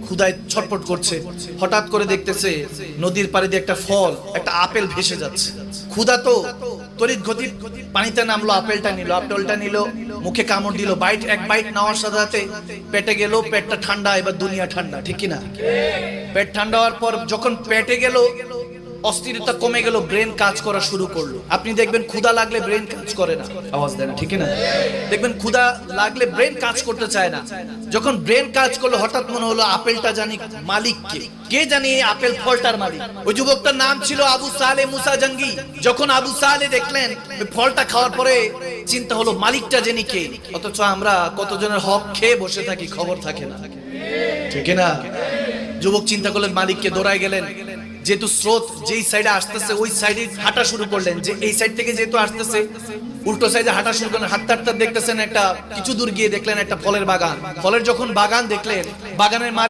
ক্ষুধায় ছটফট করছে, হঠাৎ করে দেখতেছে নদীর পাড়ে দিয়ে একটা ফল, একটা আপেল ভেসে যাচ্ছে। ক্ষুধা তো তড়িৎ গতির পানিতে নামলো, আপেলটা নিল, মুখে কামড় দিল, এক বাইট নেওয়ার সাথে সাথে পেটে গেল, পেটটা ঠান্ডা, এবার দুনিয়া ঠান্ডা, ঠিক কিনা? পেট ঠান্ডা হওয়ার পর যখন পেটে গেল, অস্থিরতা কমে গেল, ব্রেন কাজ করা শুরু করলো। আপনি দেখবেন ক্ষুধা লাগলে ব্রেন কাজ করে না, আওয়াজ দেয় না, ঠিক না? দেখবেন ক্ষুধা লাগলে ব্রেন কাজ করতে চায় না। যখন ব্রেন কাজ করলো, হঠাৎ মনে হলো আপেলটা জানি মালিক কে, কে জানি এই আপেল ফলটার মালিক। ওই যুবকটার নাম ছিল আবু সালে মুসা জঙ্গি। যখন আবু সালে দেখলেন ওই ফলটা খাওয়ার পরে চিন্তা হলো মালিকটা জানি কে। অথচ আমরা কতজনের হক খেয়ে বসে থাকি, খবর থাকে না, ঠিক না? যুবক চিন্তা করলেন মালিককে, দৌড়ায় গেলেন। যেহেতু স্রোত যেই সাইডে আসতেছে ওই সাইডে হাঁটা শুরু করলেন, যে এই সাইড থেকে যেহেতু আসতেছে উল্টো সাইডে হাঁটা শুরু করলেন। হাঁটতে হাঁটতে দেখতেছেন একটা কিছু দূর গিয়ে দেখলেন একটা ফলের বাগান। ফলের যখন বাগান দেখলেন, বাগানের